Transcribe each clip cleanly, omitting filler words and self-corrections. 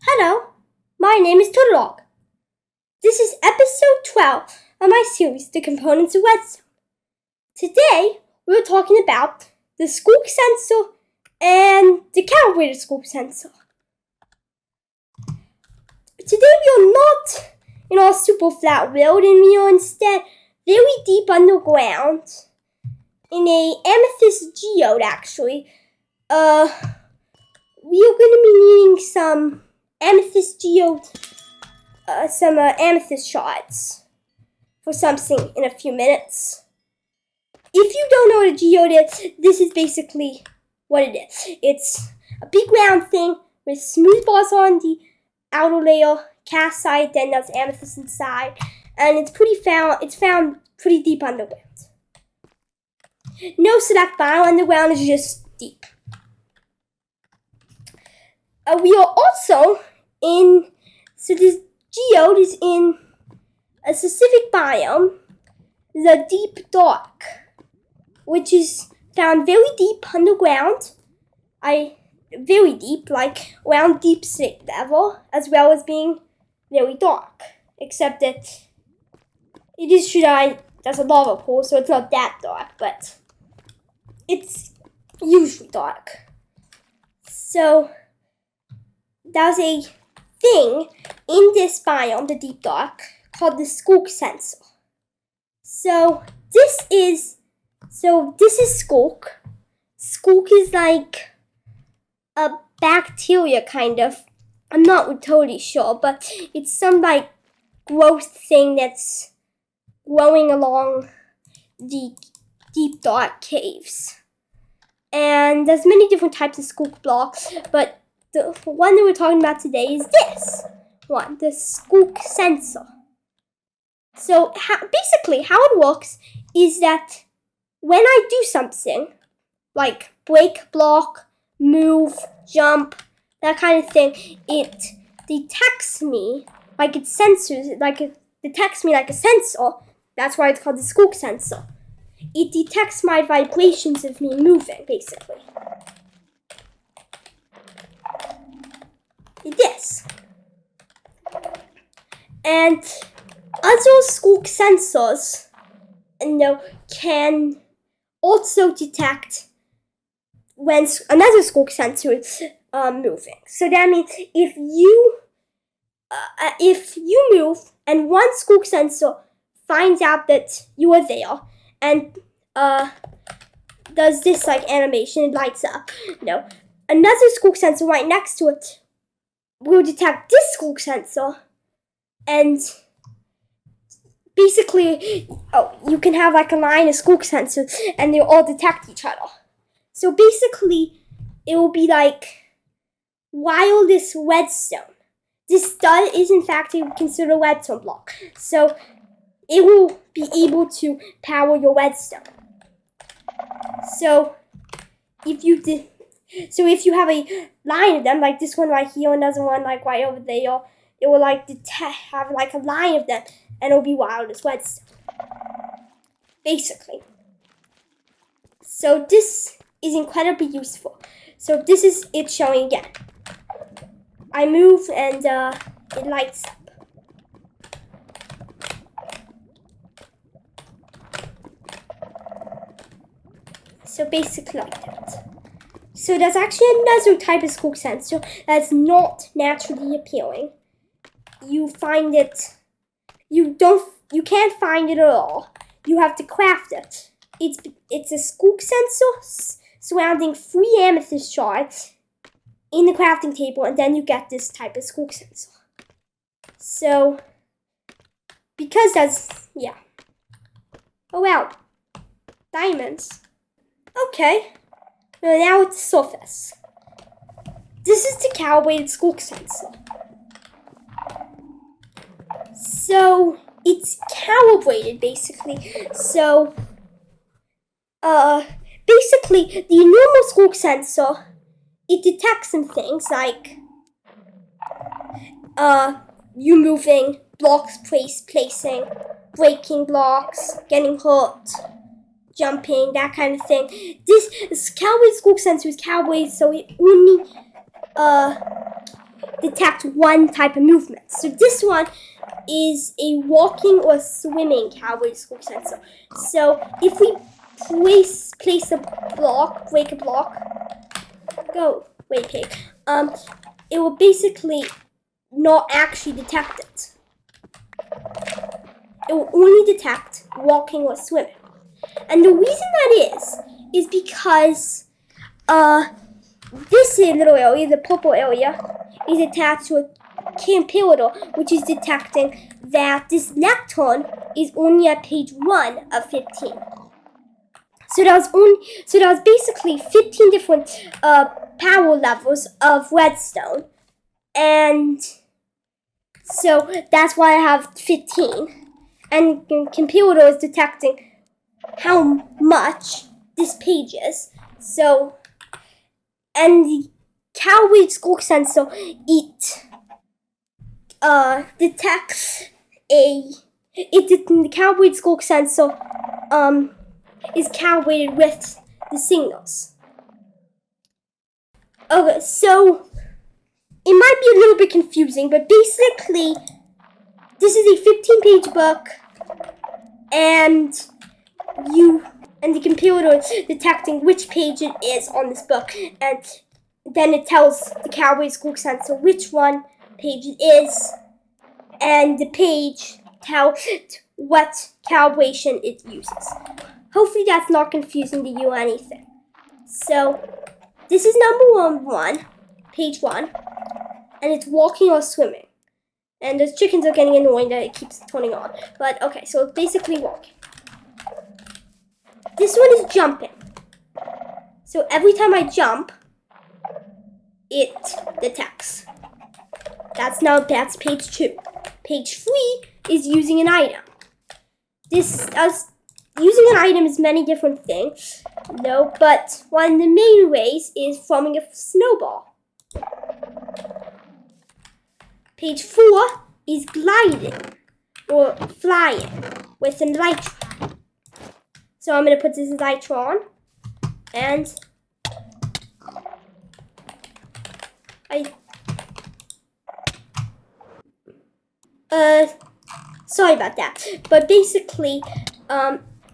Hello, my name is Turtlelog. This is episode 12 of my series, The Components of Redstone. Today, we're talking about the Sculk Sensor and the Calibrated Sculk Sensor. Today, we are not in our super flat world, and we are instead very deep underground in a amethyst geode, actually. We are going to be needing some amethyst geode, some amethyst shards for something in a few minutes. If you don't know what a geode is, this is basically what it is. It's a big round thing with smooth bars on the outer layer, calcite, then there's amethyst inside, and it's found pretty deep underground. No select bio underground, it's just deep. We are also so this geode is in a specific biome, the deep dark, which is found very deep underground. Very deep, like around deep sea level, as well as being very dark. Except that there's a lava pool, so it's not that dark, but it's usually dark. So there's a thing in this biome, the deep dark, called the Sculk Sensor. So this is Sculk. Sculk is like a bacteria, kind of. I'm not totally sure, but it's some like growth thing that's growing along the deep dark caves. And there's many different types of Sculk blocks, but the one that we're talking about today is this one, the Sculk Sensor. So basically how it works is that when I do something, like break block, move, jump, that kind of thing, it detects me like it detects me like a sensor. That's why it's called the Sculk Sensor. It detects my vibrations of me moving, basically. This. And other Sculk sensors, can also detect when another Sculk sensor is moving. So that means if you move and one Sculk sensor finds out that you are there and does this like animation, it lights up. Another Sculk sensor right next to it will detect this Sculk sensor, and basically, you can have like a line of Sculk sensors, and they all detect each other. So basically, it will be like wireless redstone. This stud is in fact considered a redstone block, so it will be able to power your redstone. So if you have a line of them, like this one right here, another one like right over there, it will like have like a line of them, and it'll be wireless redstone, basically. So this is incredibly useful. So this is it showing again. I move and it lights up. So basically like that. So there's actually another type of Sculk sensor that's not naturally appearing. You find it, you can't find it at all. You have to craft it. It's a Sculk sensor surrounding 3 amethyst shards in the crafting table, and then you get this type of Sculk sensor. So, because oh wow, diamonds. Okay. Now it's surface. This is the Calibrated Sculk Sensor. So it's calibrated, basically. So basically the normal Sculk sensor, it detects some things like you moving, blocks placing, breaking blocks, getting hurt, jumping, that kind of thing. This Calibrated Sculk Sensor is calibrated so it only detect one type of movement. So this one is a walking or swimming Calibrated Sculk Sensor. So if we place a block, break a block, go away, pig. It will basically not actually detect it. It will only detect walking or swimming. And the reason that is because this little area, the purple area, is attached to a computer, which is detecting that this lectern is only at page 1 of 15. So that was basically 15 different power levels of redstone, and so that's why I have 15. And the computer is detecting how much this page is. So, and the Calibrated Sculk Sensor detects the Calibrated Sculk Sensor is calibrated with the signals. Okay, so it might be a little bit confusing, but basically this is a 15-page book, and the computer is detecting which page it is on this book, and then it tells the Calibrated Sculk Sensor which one page it is, and the page tells it what calibration it uses. Hopefully that's not confusing to you or anything. So this is number one, page 1, and it's walking or swimming. And those chickens are getting annoying that it keeps turning on. But okay, so it's basically walking. This one is jumping. So every time I jump, it detects. That's page 2. Page 3 is using an item. Using an item is many different things, no, but one of the main ways is forming a snowball. Page 4 is gliding or flying with an elytra. So I'm going to put this elytra on, and sorry about that, but basically,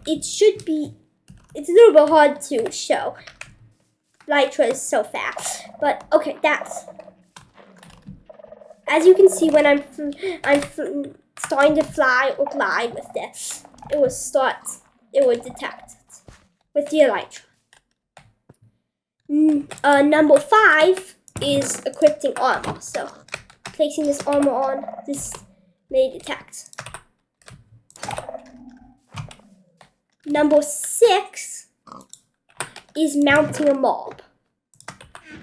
it's a little bit hard to show. Elytra is so fast, but okay, as you can see, when I'm starting to fly or glide with this, it would detect it with the elytra. Number 5 is equipping armor. So placing this armor on, this may detect. Number 6 is mounting a mob.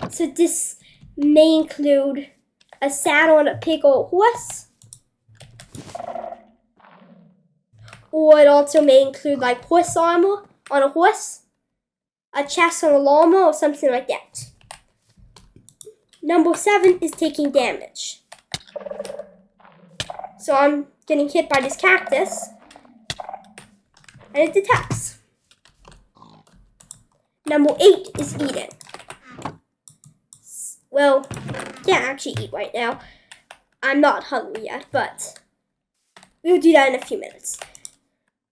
So this may include a saddle on a pig or a horse. Or it also may include like horse armor on a horse, a chest on a llama, or something like that. Number 7 is taking damage. So I'm getting hit by this cactus, and it detects. Number 8 is eating. Well, can't actually eat right now. I'm not hungry yet, but we'll do that in a few minutes.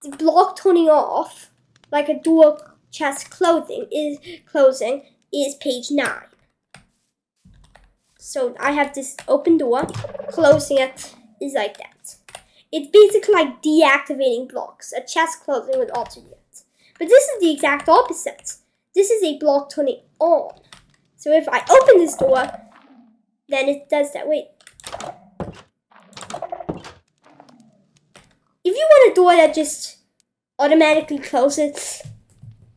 The block turning off, like a door chest closing, is page 9. So I have this open door, closing it is like that. It's basically like deactivating blocks. A chest closing would also do it. But this is the exact opposite. This is a block turning on. So if I open this door, then it does that. Wait. If you want a door that just automatically closes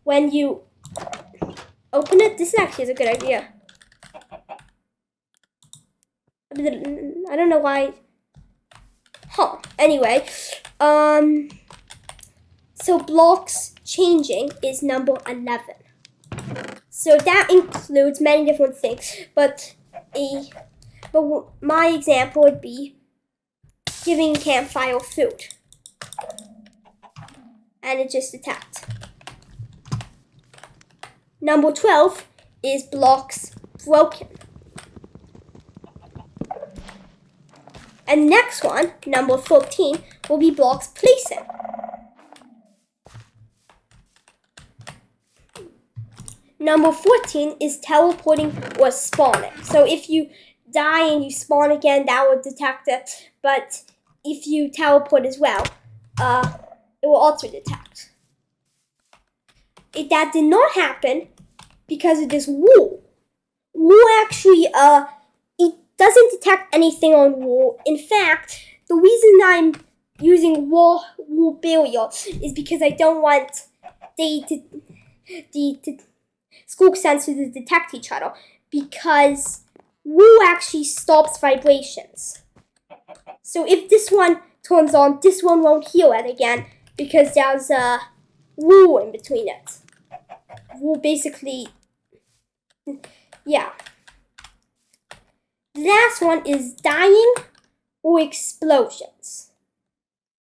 when you open it, this actually is a good idea. I don't know why. Anyway, so blocks changing is number 11. So that includes many different things, but my example would be giving campfire food, and it just attacked. Number 12 is blocks broken. And next one, number 14, will be blocks placing. Number 14 is teleporting or spawning. So if you die and you spawn again, that will detect it. But if you teleport as well, it will also detect. That did not happen because of this wool. Wool actually, it doesn't detect anything on wool. In fact, the reason I'm using wool barrier is because I don't want the Sculk sensors to detect each other, because wool actually stops vibrations. So if this one turns on, this one won't hear it again because there's a wool in between it. Wool basically, yeah. The last one is dying or explosions.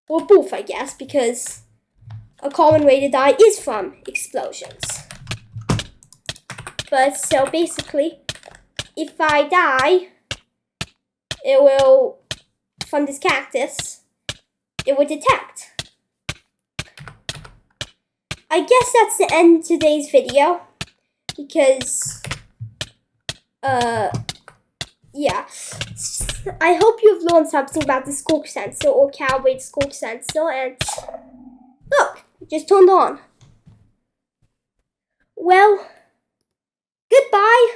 Or both, I guess, because a common way to die is from explosions. But so basically, if I die, it will, from this cactus, it will detect. I guess that's the end of today's video, because, yeah. I hope you've learned something about the Sculk sensor or Calibrated Sculk Sensor, and look, it just turned on. Well, goodbye.